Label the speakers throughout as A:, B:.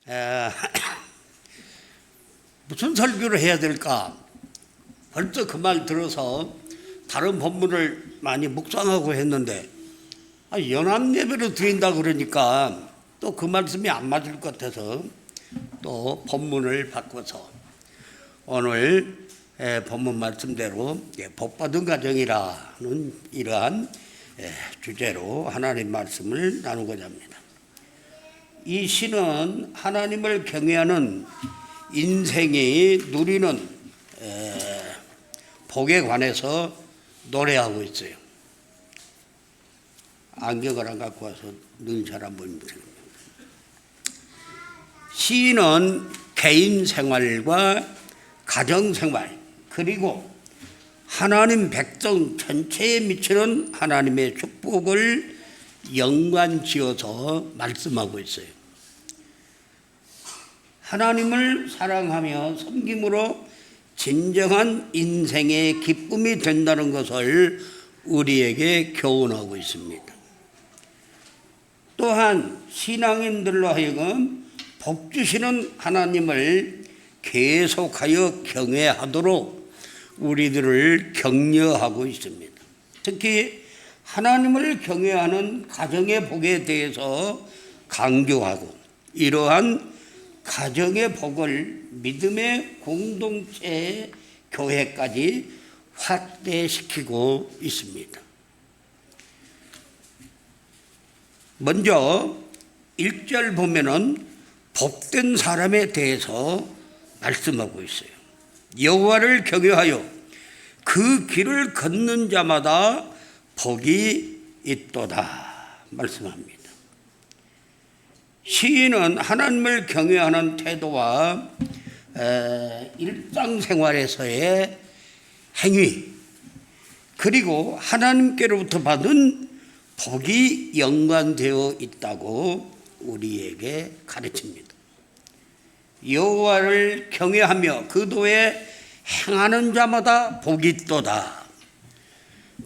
A: 에, 무슨 설교를 해야 될까? 벌써 그 말 들어서 다른 본문을 많이 묵상하고 했는데 연합 예배로 드린다 그러니까 또 그 말씀이 안 맞을 것 같아서 또 본문을 바꿔서 오늘 본문 말씀대로 복받은 가정이라는 이러한 주제로 하나님 말씀을 나누고자 합니다. 이 시는 하나님을 경외하는 인생이 누리는 복에 관해서 노래하고 있어요. 안경을 안 갖고 와서 눈이 잘 안 보입니다. 시인은 개인 생활과 가정 생활 그리고 하나님 백성 전체에 미치는 하나님의 축복을 연관지어서 말씀하고 있어요. 하나님을 사랑하며 섬김으로 진정한 인생의 기쁨이 된다는 것을 우리에게 교훈하고 있습니다. 또한 신앙인들로 하여금 복 주시는 하나님을 계속하여 경외하도록 우리들을 격려하고 있습니다. 특히 하나님을 경외하는 가정의 복에 대해서 강조하고 이러한 가정의 복을 믿음의 공동체의 교회까지 확대시키고 있습니다. 먼저 1절 보면은 복된 사람에 대해서 말씀하고 있어요. 여호와를 경외하여 그 길을 걷는 자마다 복이 있도다 말씀합니다. 시인은 하나님을 경외하는 태도와 일상생활에서의 행위 그리고 하나님께로부터 받은 복이 연관되어 있다고 우리에게 가르칩니다. 여호와를 경외하며 그 도에 행하는 자마다 복이 있도다.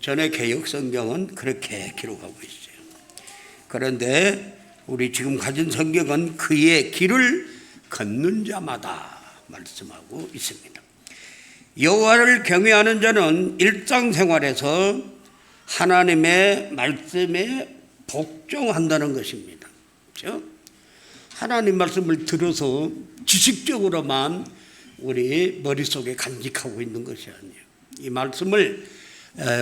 A: 전에 개역성경은 그렇게 기록하고 있어요. 그런데 우리 지금 가진 성경은 그의 길을 걷는 자마다 말씀하고 있습니다. 여호와를 경외하는 자는 일상생활에서 하나님의 말씀에 복종한다는 것입니다. 그렇죠? 하나님 말씀을 들어서 지식적으로만 우리 머릿속에 간직하고 있는 것이 아니에요. 이 말씀을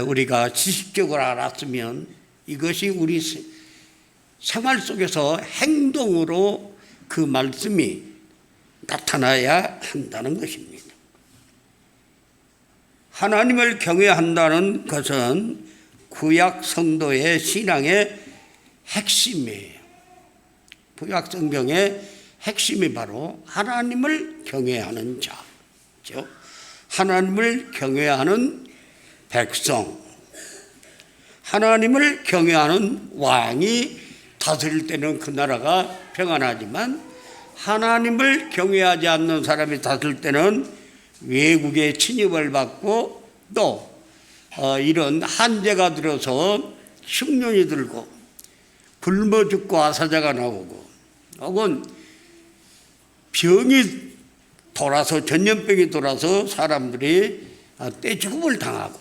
A: 우리가 지식적으로 알았으면 이것이 우리 생활 속에서 행동으로 그 말씀이 나타나야 한다는 것입니다. 하나님을 경외한다는 것은 구약 성도의 신앙의 핵심이에요. 구약 성경의 핵심이 바로 하나님을 경외하는 자죠. 하나님을 경외하는 백성, 하나님을 경외하는 왕이 다스릴 때는 그 나라가 평안하지만 하나님을 경외하지 않는 사람이 다스릴 때는 외국의 침입을 받고 또 이런 한재가 들어서 흉년이 들고 굶어 죽고 아사자가 나오고 혹은 병이 돌아서 전염병이 돌아서 사람들이 떼죽음을 당하고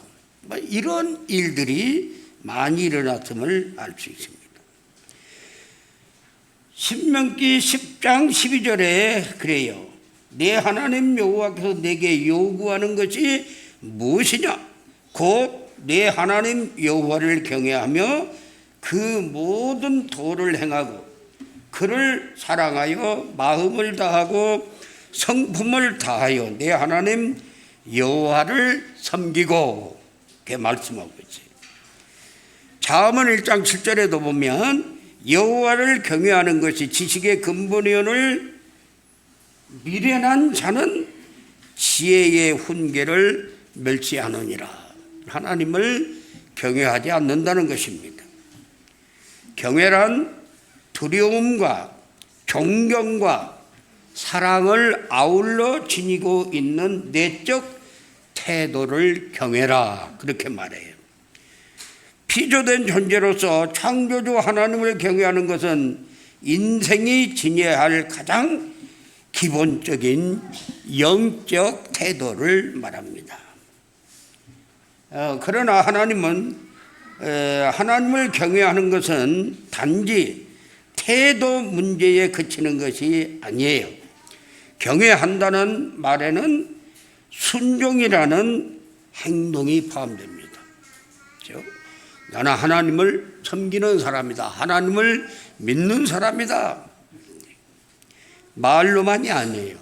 A: 이런 일들이 많이 일어났음을 알 수 있습니다. 신명기 10장 12절에 그래요. 내 하나님 여호와께서 내게 요구하는 것이 무엇이냐? 곧 내 하나님 여호와를 경외하며 그 모든 도를 행하고 그를 사랑하여 마음을 다하고 성품을 다하여 내 하나님 여호와를 섬기고 이렇게 말씀하고 있어요. 잠언 1장 7절에도 보면 여호와를 경외하는 것이 지식의 근본이오늘 미련한 자는 지혜의 훈계를 멸시하느니라. 하나님을 경외하지 않는다는 것입니다. 경외란 두려움과 존경과 사랑을 아울러 지니고 있는 내적 태도를 경외라 그렇게 말해요. 피조된 존재로서 창조주 하나님을 경외하는 것은 인생이 지녀야 할 가장 기본적인 영적 태도를 말합니다. 그러나 하나님은 하나님을 경외하는 것은 단지 태도 문제에 그치는 것이 아니에요. 경외한다는 말에는 순종이라는 행동이 포함됩니다. 그렇죠? 나는 하나님을 섬기는 사람이다. 하나님을 믿는 사람이다. 말로만이 아니에요.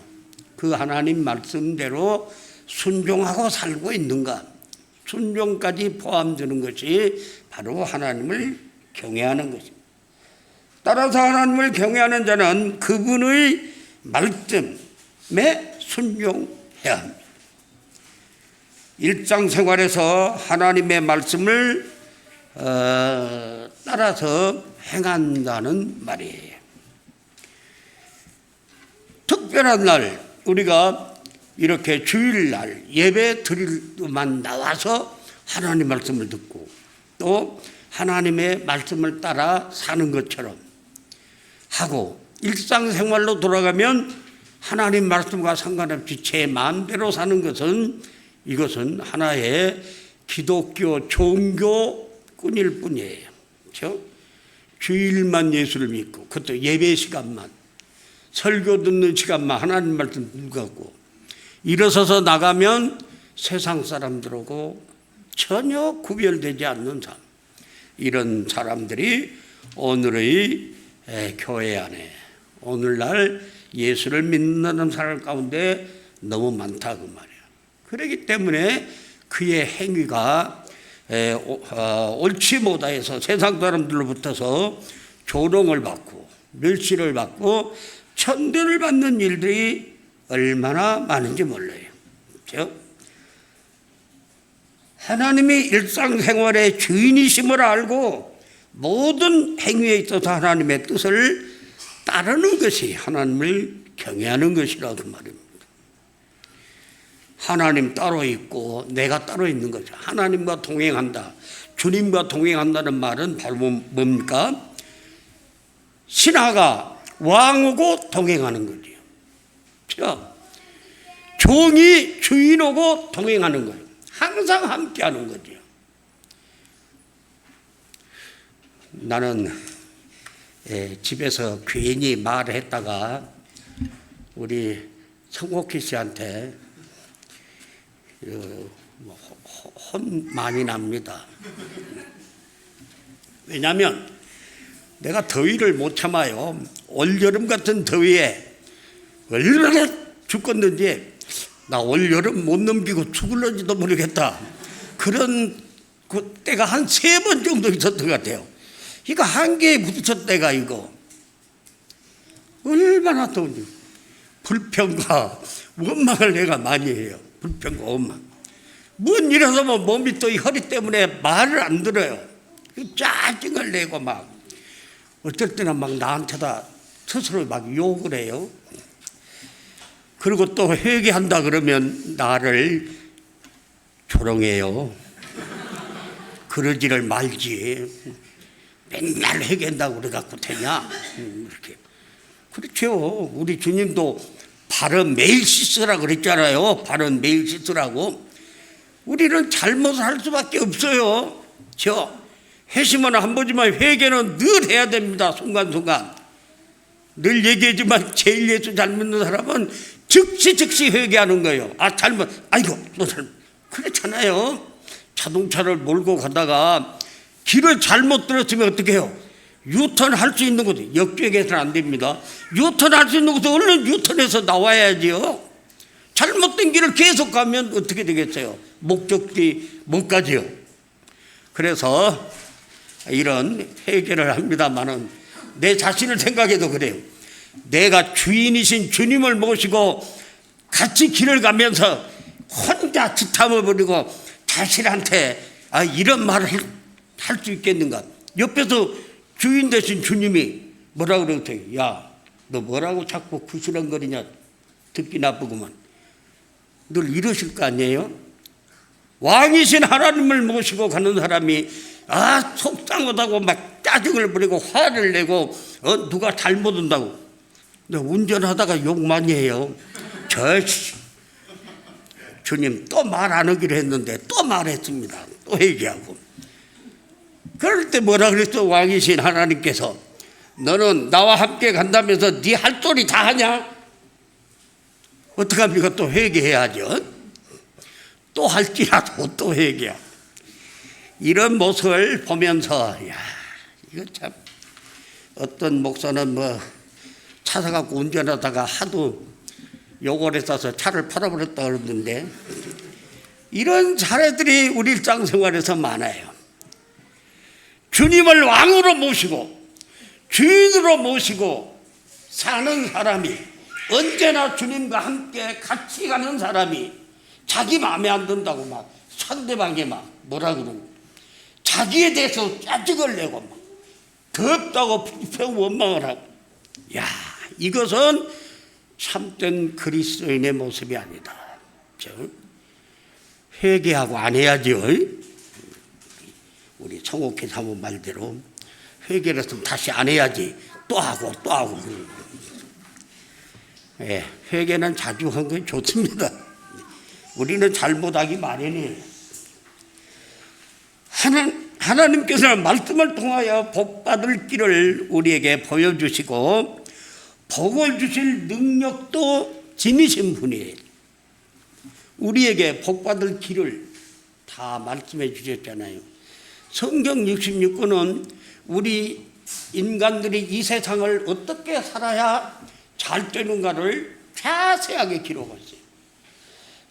A: 그 하나님 말씀대로 순종하고 살고 있는가? 순종까지 포함되는 것이 바로 하나님을 경외하는 것입니다. 따라서 하나님을 경외하는 자는 그분의 말씀에 순종해야 합니다. 일상생활에서 하나님의 말씀을 따라서 행한다는 말이에요. 특별한 날, 우리가 이렇게 주일날 예배 드릴 때만 나와서 하나님 말씀을 듣고 또 하나님의 말씀을 따라 사는 것처럼 하고, 일상생활로 돌아가면 하나님 말씀과 상관없이 제 마음대로 사는 것은, 이것은 하나의 기독교 종교꾼일 뿐이에요. 그렇죠? 주일만 예수를 믿고, 그것도 예배 시간만, 설교 듣는 시간만 하나님 말씀 듣고 일어서서 나가면 세상 사람들하고 전혀 구별되지 않는 삶, 이런 사람들이 오늘의 교회 안에, 오늘날 예수를 믿는 사람 가운데 너무 많다 그 말이야. 그렇기 때문에 그의 행위가 옳지 못하여서 세상 사람들로부터서 조롱을 받고 멸시를 받고 천대를 받는 일들이 얼마나 많은지 몰라요. 그렇죠? 하나님이 일상생활의 주인이심을 알고 모든 행위에 있어서 하나님의 뜻을 따르는 것이 하나님을 경외하는 것이라고 말입니다. 하나님 따로 있고 내가 따로 있는 거죠. 하나님과 동행한다, 주님과 동행한다는 말은 바로 뭡니까? 신하가 왕하고 동행하는 거죠. 그렇죠? 종이 주인하고 동행하는 거예요. 항상 함께하는 거죠. 나는 집에서 괜히 말을 했다가 우리 성옥희 씨한테 혼 많이 납니다. 왜냐하면 내가 더위를 못 참아요. 올여름 같은 더위에 얼마나 죽겠는지, 나 올여름 못 넘기고 죽을런지도 모르겠다. 그런 그 때가 한 3번 정도 있었던 것 같아요. 이거 한계에 부딪혔 때가 이거 얼마나 더운지. 불평과 원망을 내가 많이 해요. 불평과 원망. 뭔 일어서 뭐 몸이 또 이 허리 때문에 말을 안 들어요. 짜증을 내고 막 어떨 때는 막 나한테다 스스로 막 욕을 해요. 그리고 또 회개한다 그러면 나를 조롱해요. 그러지를 말지. 맨날 회개한다고 그래갖고 되냐? 이렇게. 그렇죠. 우리 주님도 발은 매일 씻으라고 그랬잖아요. 발은 매일 씻으라고. 우리는 잘못을 할 수밖에 없어요. 회심은 한 번이지만 회개는 늘 해야 됩니다. 순간순간. 늘 얘기하지만 제일 예수 잘 믿는 사람은 즉시 회개하는 거예요. 아이고 또 잘못. 그렇잖아요. 자동차를 몰고 가다가 길을 잘못 들었으면 어떻게 해요? 유턴 할 수 있는 것도 역주행해서는 안 됩니다. 유턴 할 수 있는 것도 얼른 유턴해서 나와야지요. 잘못된 길을 계속 가면 어떻게 되겠어요? 목적지 못 가지요. 그래서 이런 회개를 합니다마는 내 자신을 생각해도 그래요. 내가 주인이신 주님을 모시고 같이 길을 가면서 혼자 지탐을 부리고 자신한테 이런 말을 할 수 있겠는가? 옆에서 주인 되신 주님이 뭐라고 그러세요? 야, 너 뭐라고 자꾸 구시렁거리냐? 듣기 나쁘구만. 늘 이러실 거 아니에요? 왕이신 하나님을 모시고 가는 사람이 속상하다고 막 짜증을 부리고 화를 내고 누가 잘못 온다고. 근데 운전하다가 욕 많이 해요. 주님 또 말 안 하기로 했는데 또 말했습니다. 또 얘기하고. 그럴 때 뭐라 그랬어? 왕이신 하나님께서 너는 나와 함께 간다면서 네 할 소리 다 하냐? 어떡합니까? 또 회개해야죠. 또 할지라도 또 회개야. 이런 모습을 보면서 야, 이거 참 어떤 목사는 뭐 차 사갖고 운전하다가 하도 욕을 했어서 차를 팔아버렸다 그러는데 이런 사례들이 우리 일상생활에서 많아요. 주님을 왕으로 모시고 주인으로 모시고 사는 사람이 언제나 주님과 함께 같이 가는 사람이 자기 마음에 안 든다고 막 상대방에 막 뭐라 그러고 자기에 대해서 짜증을 내고 막 덥다고 불평 원망을 하고 야 이것은 참된 그리스도인의 모습이 아니다. 회개하고 안 해야죠. 우리 성옥회 사모 말대로 회개를 했으면 다시 안 해야지. 또 하고 또 하고. 예, 회개는 자주 한 건 좋습니다. 우리는 잘못하기 마련이에요. 하나님께서는 말씀을 통하여 복받을 길을 우리에게 보여주시고 복을 주실 능력도 지니신 분이에요. 우리에게 복받을 길을 다 말씀해 주셨잖아요. 성경 66권은 우리 인간들이 이 세상을 어떻게 살아야 잘 되는가를 자세하게 기록했어요.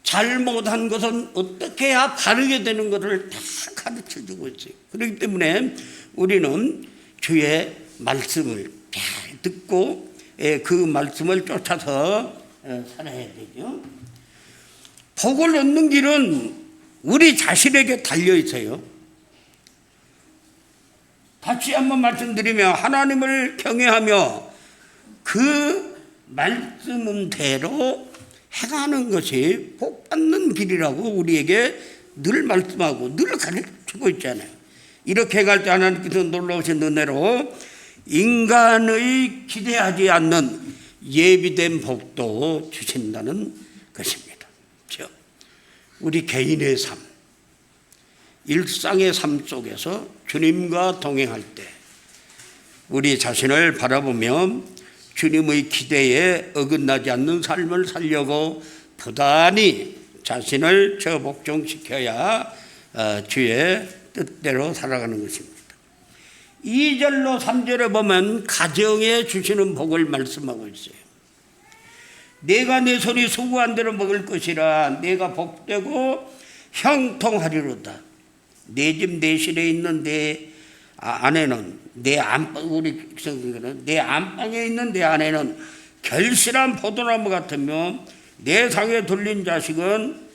A: 잘못한 것은 어떻게 해야 바르게 되는 것을 다 가르쳐 주고 있어요. 그렇기 때문에 우리는 주의 말씀을 잘 듣고 그 말씀을 쫓아서 살아야 되죠. 복을 얻는 길은 우리 자신에게 달려 있어요. 다시 한번 말씀드리면 하나님을 경외하며 그 말씀대로 행하는 것이 복받는 길이라고 우리에게 늘 말씀하고 늘 가르치고 있잖아요. 이렇게 갈 때 하나님께서 놀라우신 은혜로 인간의 기대하지 않는 예비된 복도 주신다는 것입니다. 우리 개인의 삶, 일상의 삶 속에서 주님과 동행할 때 우리 자신을 바라보며 주님의 기대에 어긋나지 않는 삶을 살려고 부단히 자신을 저복종시켜야 주의 뜻대로 살아가는 것입니다. 2절로 3절에 보면 가정에 주시는 복을 말씀하고 있어요. 내가 내 손이 수고한 대로 먹을 것이라 내가 복되고 형통하리로다. 내 집 내 실에 있는 내 아내는 내 안방 우리 성경에는 내 안방에 있는 내 아내는 결실한 포도나무 같으며 내 상에 둘린 자식은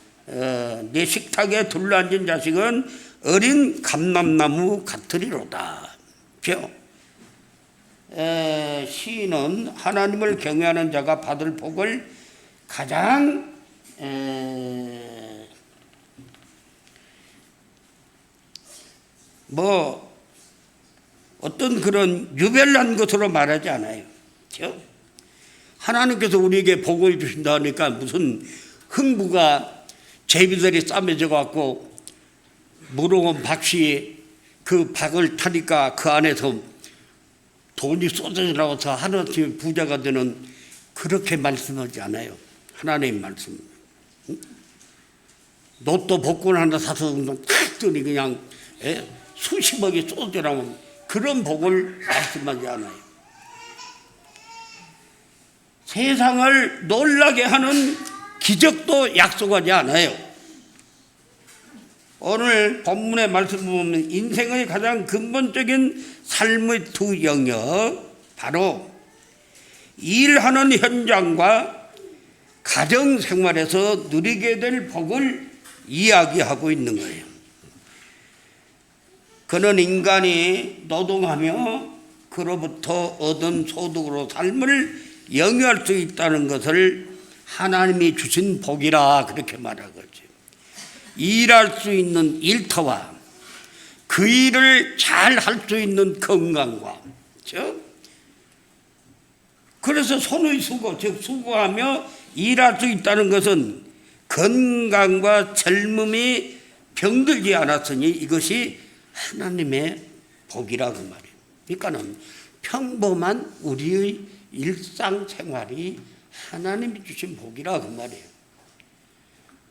A: 내 식탁에 둘러앉은 자식은 어린 감람나무 같으리로다. 시인은 하나님을 경외하는 자가 받을 복을 가장 어떤 그런 유별난 것으로 말하지 않아요. 하나님께서 우리에게 복을 주신다 하니까 무슨 흥부가 제비들이 싸매져 갖고 무르고 박씨 그 박을 타니까 그 안에서 돈이 쏟아져 나와서 하나님의 부자가 되는 그렇게 말씀하지 않아요. 하나님의 말씀. 로또 복권 하나 사서 탁더니 그냥 수십억이 쏟아져 나오면 그런 복을 말씀하지 않아요. 세상을 놀라게 하는 기적도 약속하지 않아요. 오늘 본문의 말씀 보면 인생의 가장 근본적인 삶의 두 영역, 바로 일하는 현장과 가정생활에서 누리게 될 복을 이야기하고 있는 거예요. 그는 인간이 노동하며 그로부터 얻은 소득으로 삶을 영위할 수 있다는 것을 하나님이 주신 복이라 그렇게 말하거든요. 일할 수 있는 일터와 그 일을 잘 할 수 있는 건강과, 그렇죠? 그래서 손의 수고, 즉 수고하며 일할 수 있다는 것은 건강과 젊음이 병들지 않았으니 이것이 하나님의 복이라고 말이에요. 그러니까는 평범한 우리의 일상생활이 하나님이 주신 복이라고 말이에요.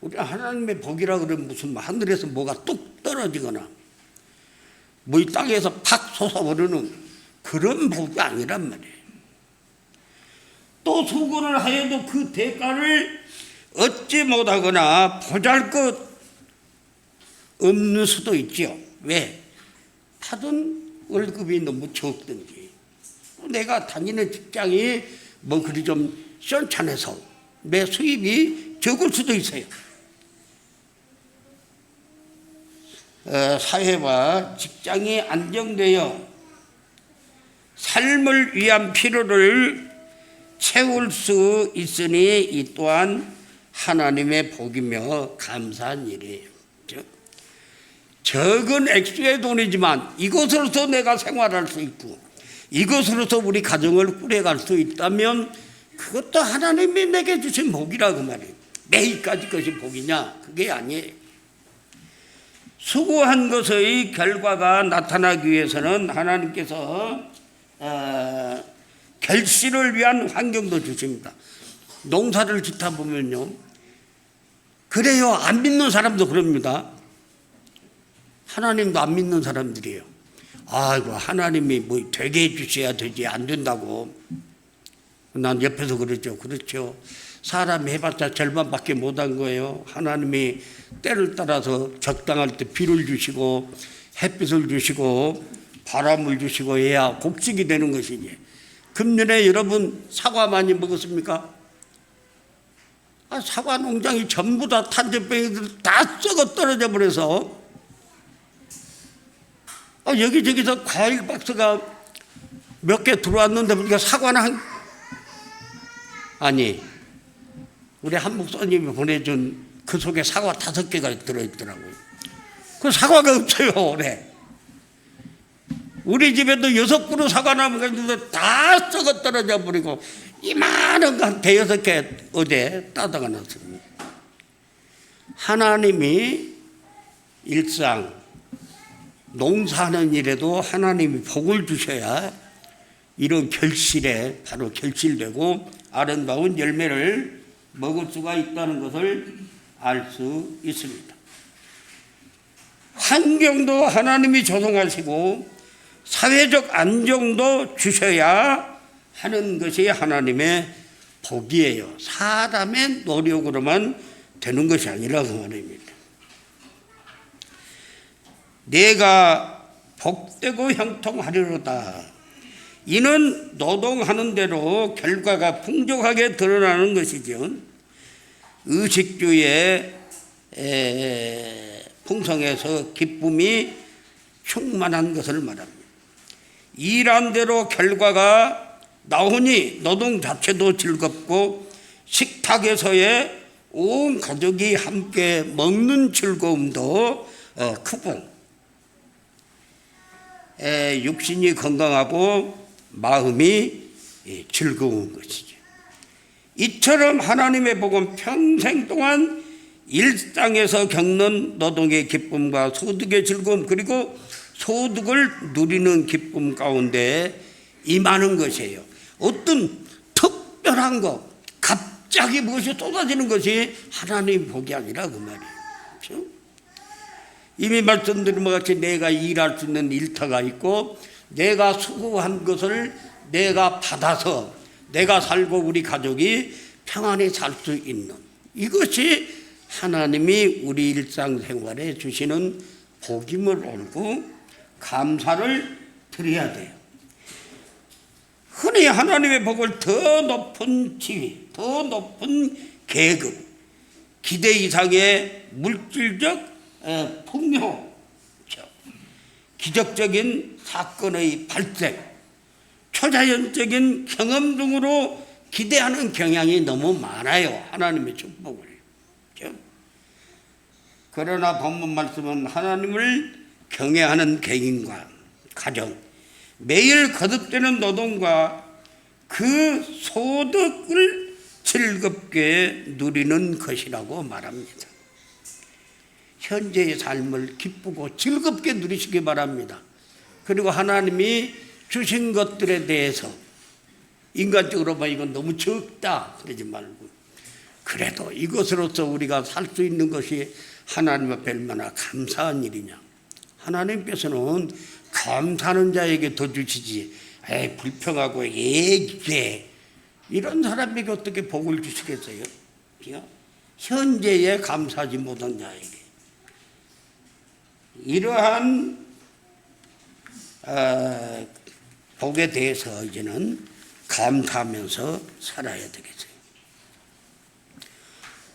A: 우리 하나님의 복이라 그러면 무슨 하늘에서 뭐가 뚝 떨어지거나 뭐 이 땅에서 팍 솟아오르는 그런 복이 아니란 말이에요. 또 수고를 하여도 그 대가를 얻지 못하거나 보잘것 없는 수도 있죠. 왜? 받은 월급이 너무 적든지 내가 다니는 직장이 뭐 그리 좀 시원찮아서 내 수입이 적을 수도 있어요. 사회와 직장이 안정되어 삶을 위한 필요를 채울 수 있으니 이 또한 하나님의 복이며 감사한 일이에요. 적은 액수의 돈이지만 이것으로서 내가 생활할 수 있고 이것으로서 우리 가정을 꾸려갈 수 있다면 그것도 하나님이 내게 주신 복이라고 말이에요. 매일까지 것이 복이냐? 그게 아니에요. 수고한 것의 결과가 나타나기 위해서는 하나님께서 결실을 위한 환경도 주십니다. 농사를 짓다 보면요, 그래요. 안 믿는 사람도 그럽니다. 하나님도 안 믿는 사람들이에요. 아이고 하나님이 뭐 되게 해주셔야 되지 안 된다고. 난 옆에서 그러죠. 그렇죠. 사람이 해봤자 절반밖에 못한 거예요. 하나님이 때를 따라서 적당할 때 비를 주시고 햇빛을 주시고 바람을 주시고 해야 곡식이 되는 것이지. 금년에 여러분 사과 많이 먹었습니까? 사과 농장이 전부 다 탄저병이들 다 썩어 떨어져 버려서 여기저기서 과일 박스가 몇 개 들어왔는데 우리가 사과는 아니 우리 한 목사님이 보내준 그 속에 사과 5개가 들어있더라고요. 그 사과가 없어요 올해. 우리 집에도 6그루 사과 나무가 있는데 다 썩어 떨어져 버리고 이만한 거 한 5-6개 어제 따다가 놨습니다. 하나님이 일상 농사하는 일에도 하나님이 복을 주셔야 이런 결실에 바로 결실되고 아름다운 열매를 먹을 수가 있다는 것을 알 수 있습니다. 환경도 하나님이 조성하시고 사회적 안정도 주셔야 하는 것이 하나님의 복이에요. 사람의 노력으로만 되는 것이 아니라고 말입니다. 내가 복되고 형통하리로다. 이는 노동하는 대로 결과가 풍족하게 드러나는 것이죠. 의식주의 풍성해서 기쁨이 충만한 것을 말합니다. 일한 대로 결과가 나오니 노동 자체도 즐겁고 식탁에서의 온 가족이 함께 먹는 즐거움도 크고 육신이 건강하고 마음이 즐거운 것이죠. 이처럼 하나님의 복은 평생 동안 일상에서 겪는 노동의 기쁨과 소득의 즐거움 그리고 소득을 누리는 기쁨 가운데 임하는 것이에요. 어떤 특별한 것, 갑자기 무엇이 쏟아지는 것이 하나님의 복이 아니라 그 말이에요. 그렇죠? 이미 말씀드린 것 같이 내가 일할 수 있는 일터가 있고 내가 수고한 것을 내가 받아서 내가 살고 우리 가족이 평안히 살 수 있는 이것이 하나님이 우리 일상생활에 주시는 복임을 알고 감사를 드려야 돼요. 흔히 하나님의 복을 더 높은 지위, 더 높은 계급, 기대 이상의 물질적 풍요, 기적적인 사건의 발생, 초자연적인 경험 등으로 기대하는 경향이 너무 많아요. 하나님의 축복을. 그러나 본문 말씀은 하나님을 경애하는 개인과 가정, 매일 거듭되는 노동과 그 소득을 즐겁게 누리는 것이라고 말합니다. 현재의 삶을 기쁘고 즐겁게 누리시기 바랍니다. 그리고 하나님이 주신 것들에 대해서 인간적으로 봐 이건 너무 적다 그러지 말고, 그래도 이것으로서 우리가 살 수 있는 것이 하나님 앞에 얼마나 감사한 일이냐. 하나님께서는 감사하는 자에게 더 주시지, 불평하고 예게 이런 사람에게 어떻게 복을 주시겠어요? 현재에 감사하지 못한 자에게. 이러한 복에 대해서 이제는 감사하면서 살아야 되겠어요.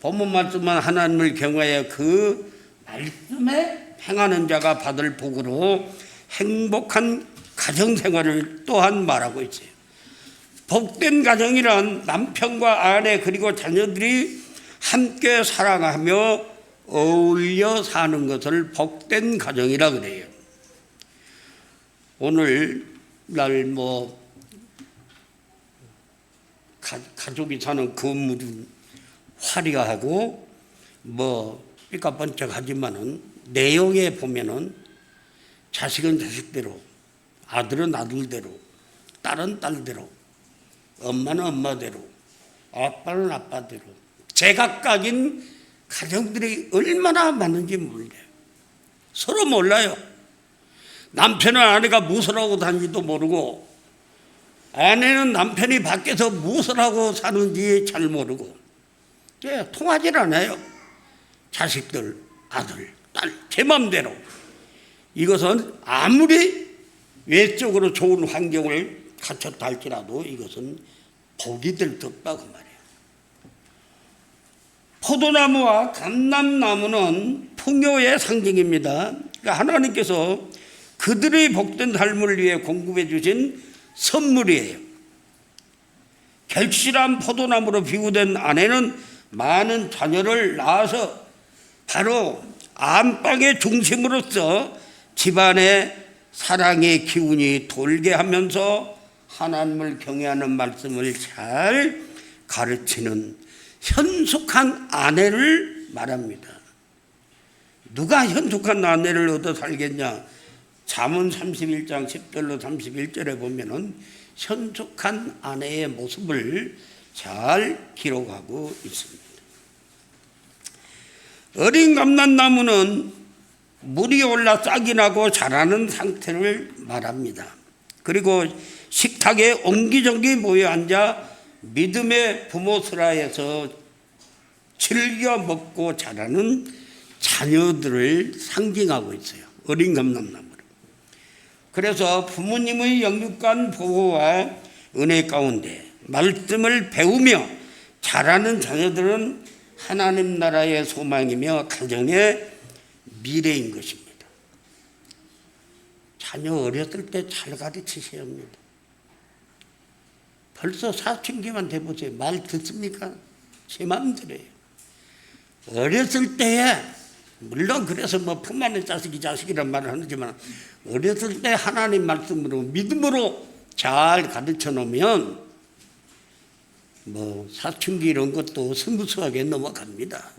A: 본문 말씀은 하나님을 경외하여 그 말씀에 행하는 자가 받을 복으로 행복한 가정생활을 또한 말하고 있어요. 복된 가정이란 남편과 아내 그리고 자녀들이 함께 사랑하며 어울려 사는 것을 복된 가정이라 그래요. 오늘날 가족이 사는 건물은 화려하고 삐까번쩍하지만은 내용에 보면은 자식은 자식대로, 아들은 아들대로, 딸은 딸대로, 엄마는 엄마대로, 아빠는 아빠대로 제각각인 가정들이 얼마나 많은지 몰라요. 서로 몰라요. 남편은 아내가 무엇을 하고 다니지도 모르고, 아내는 남편이 밖에서 무엇을 하고 사는지 잘 모르고, 통하질 않아요. 자식들, 아들, 딸, 제 맘대로. 이것은 아무리 외적으로 좋은 환경을 갖췄다 할지라도 이것은 복이 될 수 없다고 말이에요. 포도나무와 감람나무는 풍요의 상징입니다. 그러니까 하나님께서 그들의 복된 삶을 위해 공급해 주신 선물이에요. 결실한 포도나무로 비유된 아내는 많은 자녀를 낳아서 바로 안방의 중심으로서 집안의 사랑의 기운이 돌게 하면서 하나님을 경외하는 말씀을 잘 가르치는 현숙한 아내를 말합니다. 누가 현숙한 아내를 얻어 살겠냐? 잠언 31장 10절로 31절에 보면은 현숙한 아내의 모습을 잘 기록하고 있습니다. 어린 감람나무는 물이 올라 싹이 나고 자라는 상태를 말합니다. 그리고 식탁에 옹기종기 모여 앉아 믿음의 부모스라에서 즐겨 먹고 자라는 자녀들을 상징하고 있어요. 어린 감람나무로. 그래서 부모님의 영육간 보호와 은혜 가운데 말씀을 배우며 자라는 자녀들은 하나님 나라의 소망이며 가정의 미래인 것입니다. 자녀 어렸을 때 잘 가르치셔야 합니다. 벌써 사춘기만 돼보세요. 말 듣습니까? 제 마음대로예요. 어렸을 때에 물론 그래서 품 안의 자식이 자식이란 말을 하지만 어렸을 때 하나님 말씀으로 믿음으로 잘 가르쳐 놓으면 사춘기 이런 것도 스무스하게 넘어갑니다.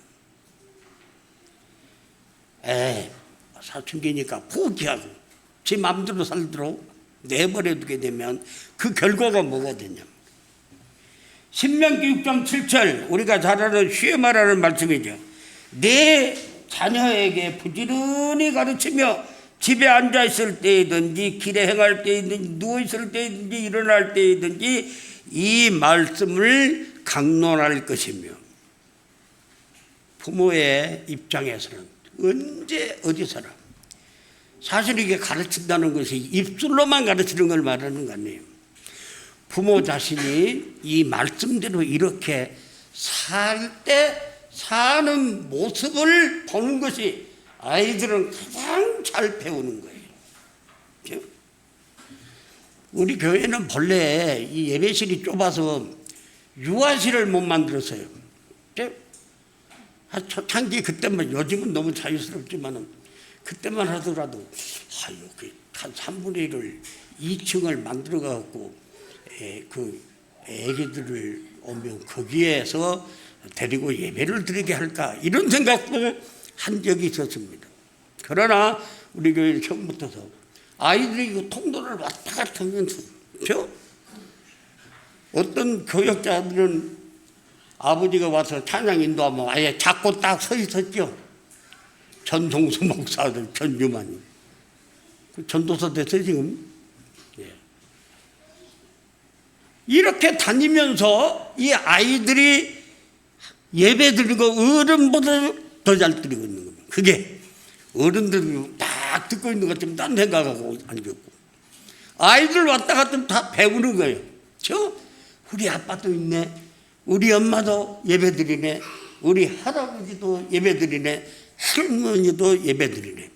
A: 사춘기니까 포기하고 제 마음대로 살도록 내버려두게 되면 그 결과가 뭐가 되냐. 신명기 6장 7절 우리가 잘 아는 쉬에 말하는 말씀이죠. 내 자녀에게 부지런히 가르치며 집에 앉아있을 때이든지 길에 행할 때이든지 누워있을 때이든지 일어날 때이든지 이 말씀을 강론할 것이며, 부모의 입장에서는 언제 어디서나 사실 이게 가르친다는 것이 입술로만 가르치는 걸 말하는 거 아니에요. 부모 자신이 이 말씀대로 이렇게 살 때 사는 모습을 보는 것이 아이들은 가장 잘 배우는 거예요. 우리 교회는 본래 이 예배실이 좁아서 유아실을 못 만들었어요. 초창기 그때만, 요즘은 너무 자유스럽지만은 그때만 하더라도 여기 한 3분의 1을 2층을 만들어 갖고 그 애기들을 오면 거기에서 데리고 예배를 드리게 할까 이런 생각도 한 적이 있었습니다. 그러나 우리 교회는 처음부터 아이들이 그 통로를 왔다 갔다 하면서 어떤 교역자들은 아버지가 와서 찬양 인도하면 아예 잡고 딱 서 있었죠. 전동수 목사들 전주만이 그 전도사 됐어요 지금. 이렇게 다니면서 이 아이들이 예배 드리고 어른보다 더 잘 드리고 있는 겁니다. 그게 어른들이 딱 듣고 있는 것처럼 딴 생각하고 앉았고 아이들 왔다 갔다 하면 다 배우는 거예요. 우리 아빠도 있네, 우리 엄마도 예배 드리네, 우리 할아버지도 예배 드리네, 할머니도 예배 드리네.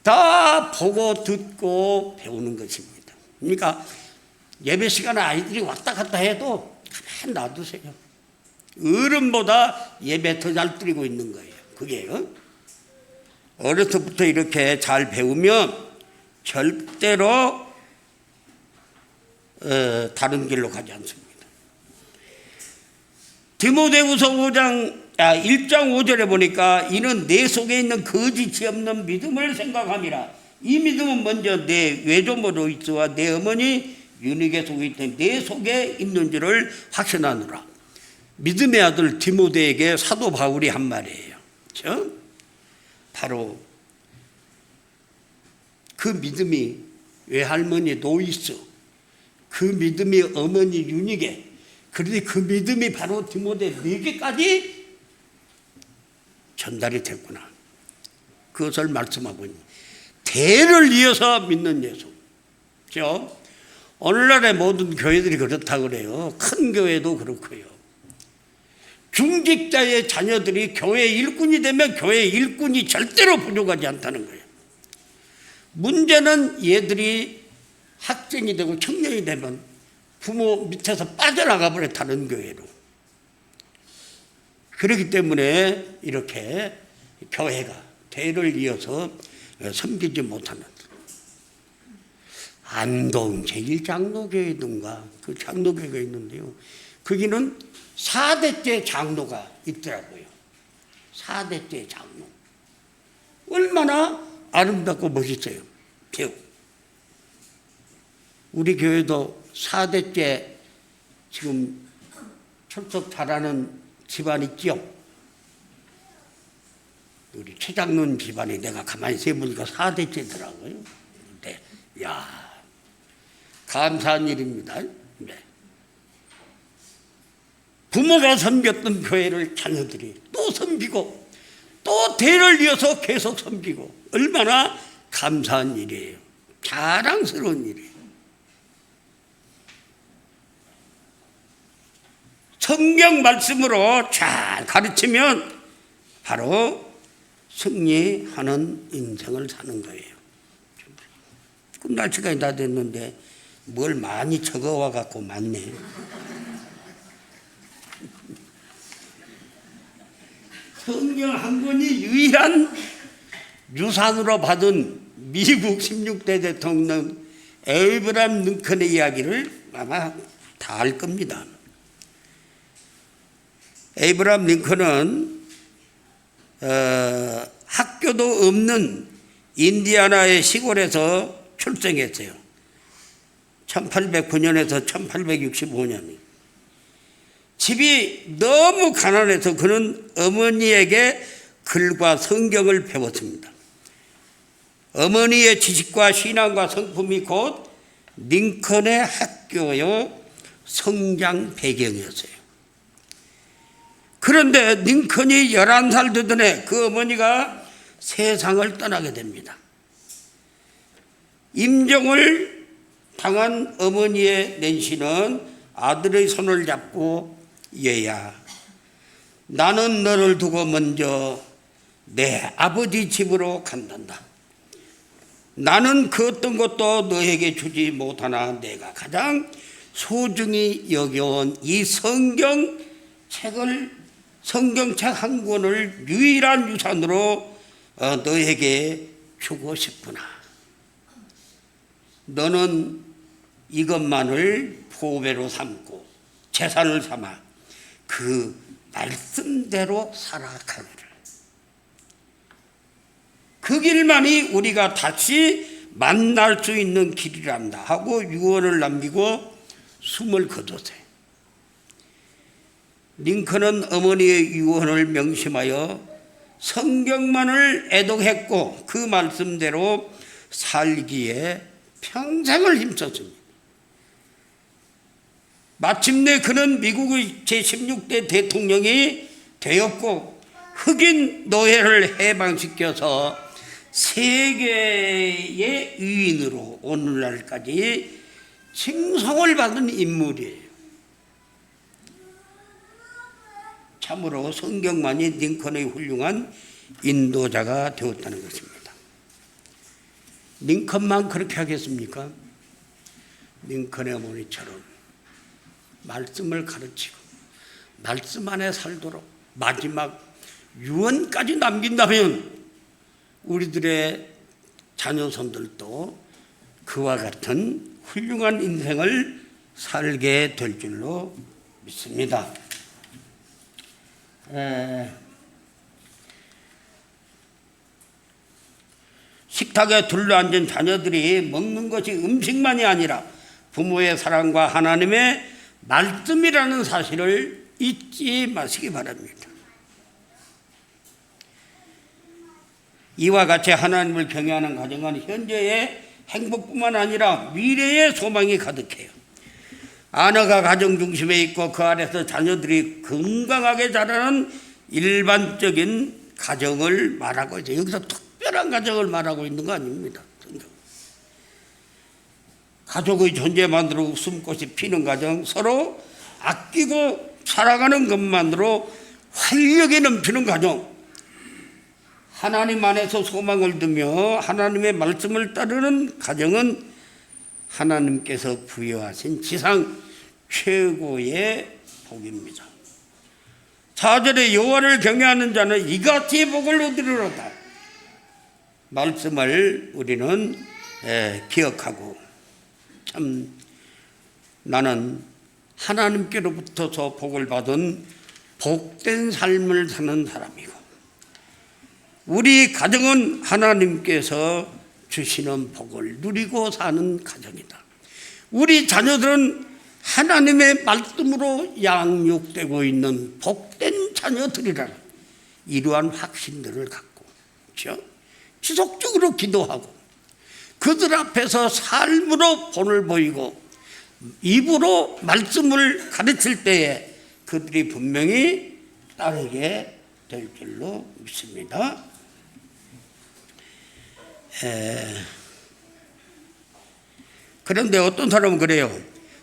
A: 다 보고 듣고 배우는 것입니다. 그러니까 예배 시간에 아이들이 왔다 갔다 해도 가만히 놔두세요. 어른보다 예배 더 잘 드리고 있는 거예요. 그게요. 어려서부터 이렇게 잘 배우면 절대로 다른 길로 가지 않습니다. 디모데후서 1장 5절에 보니까 이는 내 속에 있는 거짓이 없는 믿음을 생각함이라. 이 믿음은 먼저 내 외조모 로이스와 내 어머니 유니게 속에 있던 내 속에 있는 줄을 확신하노라. 믿음의 아들 디모데에게 사도 바울이 한 말이에요. 바로 그 믿음이 외할머니 로이스, 그 믿음이 어머니 유니게, 그런데 그 믿음이 바로 디모데에게까지 전달이 됐구나. 그것을 말씀하고 있는 대를 이어서 믿는 예수. 오늘날의 모든 교회들이 그렇다고 그래요. 큰 교회도 그렇고요. 중직자의 자녀들이 교회 일꾼이 되면 교회 일꾼이 절대로 부족하지 않다는 거예요. 문제는 얘들이 학생이 되고 청년이 되면 부모 밑에서 빠져나가 버려 다른 교회로. 그렇기 때문에 이렇게 교회가 대를 이어서 섬기지 못하는 안동 제1장로교회든가 그 장로교회가 있는데요. 거기는 4대째 장로가 있더라고요. 4대째 장로. 얼마나 아름답고 멋있어요. 우리 교회도 4대째 지금 출석 잘하는 집안 있죠. 우리 최장로님 집안이 내가 가만히 세보니까 4대째더라고요. 네. 감사한 일입니다. 네. 부모가 섬겼던 교회를 자녀들이 또 섬기고 또 대를 이어서 계속 섬기고 얼마나 감사한 일이에요. 자랑스러운 일이에요. 성경 말씀으로 잘 가르치면 바로 승리하는 인생을 사는 거예요. 끝날 시간이 다 됐는데 뭘 많이 적어와 갖고 많네. 성경 한 권이 유일한 유산으로 받은 미국 16대 대통령 에이브람 링컨의 이야기를 아마 다 알 겁니다. 에이브람 링컨은 학교도 없는 인디애나의 시골에서 출생했어요. 1809년에서 1865년. 집이 너무 가난해서 그는 어머니에게 글과 성경을 배웠습니다. 어머니의 지식과 신앙과 성품이 곧 링컨의 학교의 성장 배경이었어요. 그런데 링컨이 11살 되던 해 그 어머니가 세상을 떠나게 됩니다. 임종을 당한 어머니의 낸시는 아들의 손을 잡고 얘야, 나는 너를 두고 먼저 내 아버지 집으로 간단다. 나는 그 어떤 것도 너에게 주지 못하나 내가 가장 소중히 여겨온 이 성경책 한 권을 유일한 유산으로 너에게 주고 싶구나. 너는 이것만을 보배로 삼고 재산을 삼아 그 말씀대로 살아가기를. 그 길만이 우리가 다시 만날 수 있는 길이란다 하고 유언을 남기고 숨을 거뒀어요. 링컨은 어머니의 유언을 명심하여 성경만을 애독했고 그 말씀대로 살기에 평생을 힘썼습니다. 마침내 그는 미국의 제16대 대통령이 되었고 흑인 노예를 해방시켜서 세계의 위인으로 오늘날까지 칭송을 받은 인물이에요. 참으로 성경만이 링컨의 훌륭한 인도자가 되었다는 것입니다. 링컨만 그렇게 하겠습니까? 링컨의 어머니처럼 말씀을 가르치고 말씀 안에 살도록 마지막 유언까지 남긴다면 우리들의 자녀손들도 그와 같은 훌륭한 인생을 살게 될 줄로 믿습니다. 식탁에 둘러앉은 자녀들이 먹는 것이 음식만이 아니라 부모의 사랑과 하나님의 말씀이라는 사실을 잊지 마시기 바랍니다. 이와 같이 하나님을 경외하는 가정은 현재의 행복뿐만 아니라 미래의 소망이 가득해요. 아내가 가정 중심에 있고 그 안에서 자녀들이 건강하게 자라는 일반적인 가정을 말하고 있어요. 여기서 특별한 가정을 말하고 있는 거 아닙니다. 가족의 존재만으로 웃음꽃이 피는 가정, 서로 아끼고 살아가는 것만으로 활력이 넘치는 가정, 하나님 안에서 소망을 두며 하나님의 말씀을 따르는 가정은 하나님께서 부여하신 지상 최고의 복입니다. 4절에 여호와를 경외하는 자는 이같이 복을 얻으리로다. 말씀을 우리는 기억하고 참 나는 하나님께로부터서 복을 받은 복된 삶을 사는 사람이고 우리 가정은 하나님께서 주시는 복을 누리고 사는 가정이다. 우리 자녀들은 하나님의 말씀으로 양육되고 있는 복된 자녀들이라는 이러한 확신들을 갖고 그렇죠? 지속적으로 기도하고 그들 앞에서 삶으로 본을 보이고 입으로 말씀을 가르칠 때에 그들이 분명히 따르게 될 줄로 믿습니다. 그런데 어떤 사람은 그래요.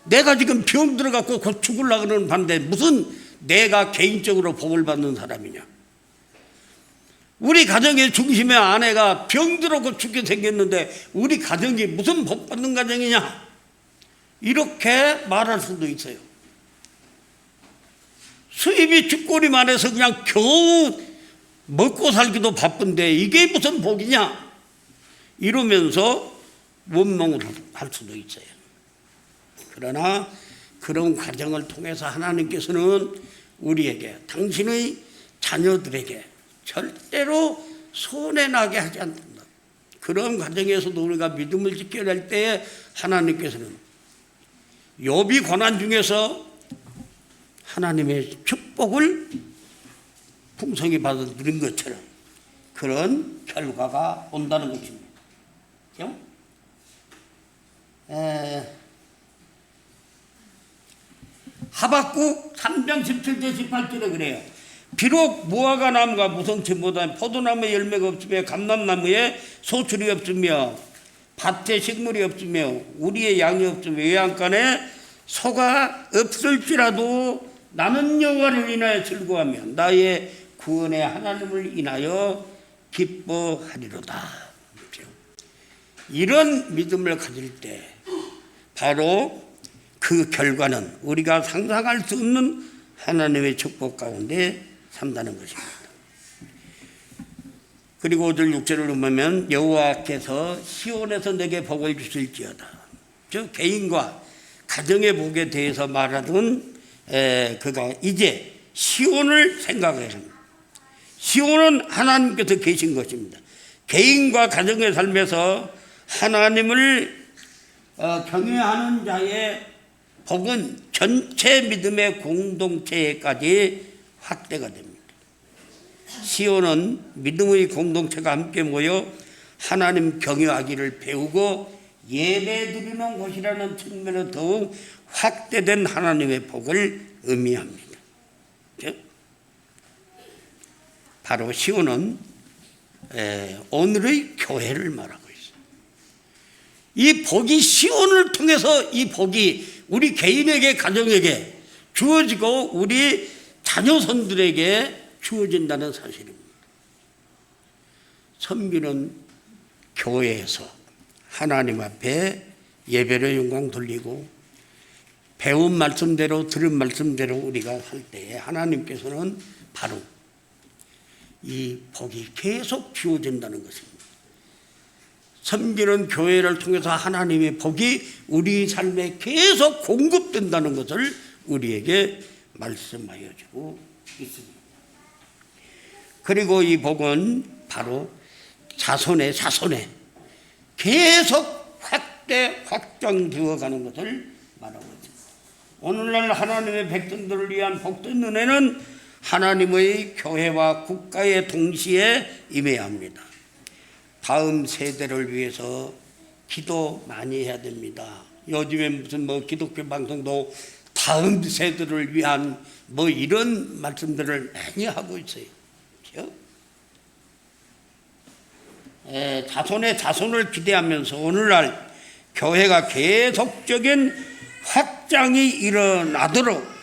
A: 내가 지금 병 들어갖고 곧 죽으려고 그러는 반대 무슨 내가 개인적으로 복을 받는 사람이냐. 우리 가정의 중심의 아내가 병 들어갖고 죽게 생겼는데 우리 가정이 무슨 복 받는 가정이냐. 이렇게 말할 수도 있어요. 수입이 쥐꼬리만 해서 그냥 겨우 먹고 살기도 바쁜데 이게 무슨 복이냐. 이러면서 원망을 할 수도 있어요. 그러나 그런 과정을 통해서 하나님께서는 우리에게 당신의 자녀들에게 절대로 손해나게 하지 않는다. 그런 과정에서도 우리가 믿음을 지켜낼 때에 하나님께서는 욥이 고난 중에서 하나님의 축복을 풍성히 받아 누린 것처럼 그런 결과가 온다는 것입니다. 하박국 3장 17절 18절에 그래요. 비록 무화과 나무가 무성치보다 포도나무에 열매가 없으며 감람나무에 소출이 없으며 밭에 식물이 없으며 우리의 양이 없으며 외양간에 소가 없을지라도 나는 여호와를 인하여 즐거워하며 나의 구원의 하나님을 인하여 기뻐하리로다. 이런 믿음을 가질 때 바로 그 결과는 우리가 상상할 수 없는 하나님의 축복 가운데 산다는 것입니다. 그리고 5절 6절을 보면 여호와께서 시온에서 내게 복을 주실지어다. 저 개인과 가정의 복에 대해서 말하던 그가 이제 시온을 생각해서 시온은 하나님께서 계신 것입니다. 개인과 가정의 삶에서 하나님을 경외하는 자의 복은 전체 믿음의 공동체까지 확대가 됩니다. 시온은 믿음의 공동체가 함께 모여 하나님 경외하기를 배우고 예배 드리는 곳이라는 측면으로 더욱 확대된 하나님의 복을 의미합니다. 바로 시온은 오늘의 교회를 말하고 있어요. 이 복이 시온을 통해서 이 복이 우리 개인에게 가정에게 주어지고 우리 자녀손들에게 주어진다는 사실입니다. 섬기는 교회에서 하나님 앞에 예배로 영광 돌리고 배운 말씀대로 들은 말씀대로 우리가 살 때에 하나님께서는 바로 이 복이 계속 주어진다는 것입니다. 섬기는 교회를 통해서 하나님의 복이 우리 삶에 계속 공급된다는 것을 우리에게 말씀하여 주고 있습니다. 그리고 이 복은 바로 자손에 계속 확장되어 가는 것을 말하고 있습니다. 오늘날 하나님의 백성들을 위한 복된 은혜는 하나님의 교회와 국가에 동시에 임해야 합니다. 다음 세대를 위해서 기도 많이 해야 됩니다. 요즘에 무슨 기독교 방송도 다음 세대를 위한 이런 말씀들을 많이 하고 있어요. 그렇죠? 자손의 자손을 기대하면서 오늘날 교회가 계속적인 확장이 일어나도록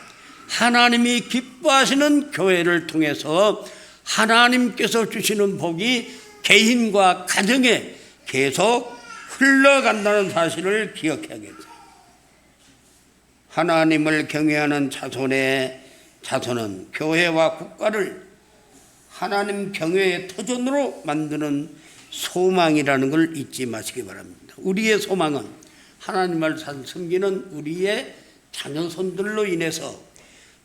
A: 하나님이 기뻐하시는 교회를 통해서 하나님께서 주시는 복이 개인과 가정에 계속 흘러간다는 사실을 기억해야겠어요. 하나님을 경외하는 자손은 교회와 국가를 하나님 경외의 터전으로 만드는 소망이라는 걸 잊지 마시기 바랍니다. 우리의 소망은 하나님을 섬기는 우리의 자녀손들로 인해서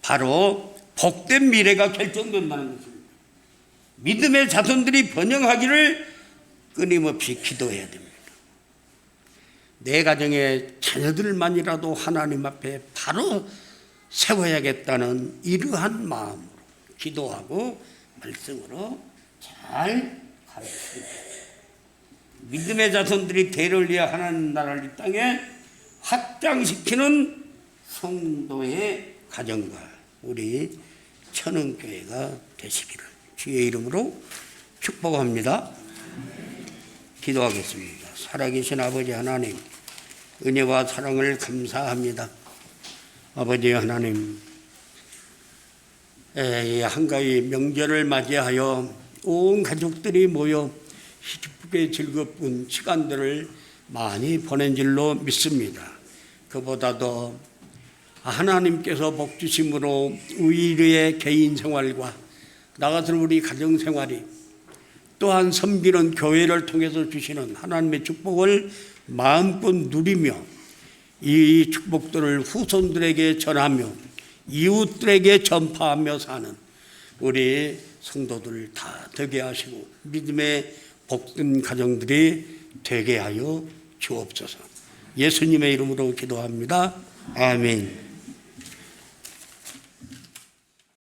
A: 바로 복된 미래가 결정된다는 것입니다. 믿음의 자손들이 번영하기를 끊임없이 기도해야 됩니다. 내 가정의 자녀들만이라도 하나님 앞에 바로 세워야겠다는 이러한 마음으로 기도하고 말씀으로 잘 가르칩니다. 믿음의 자손들이 대를 위해 하나님 나라를 이 땅에 확장시키는 성도의 가정과 우리 천흥교회가 되시기를 주의 이름으로 축복합니다. 기도하겠습니다. 살아계신 아버지 하나님, 은혜와 사랑을 감사합니다. 아버지 하나님, 한가위 명절을 맞이하여 온 가족들이 모여 기쁘게 즐거운 시간들을 많이 보낸 줄로 믿습니다. 그보다도 하나님께서 복 주심으로 우리의 개인 생활과 나가서 우리 가정 생활이 또한 섬기는 교회를 통해서 주시는 하나님의 축복을 마음껏 누리며 이 축복들을 후손들에게 전하며 이웃들에게 전파하며 사는 우리 성도들 다 되게 하시고 믿음의 복된 가정들이 되게 하여 주옵소서. 예수님의 이름으로 기도합니다. 아멘.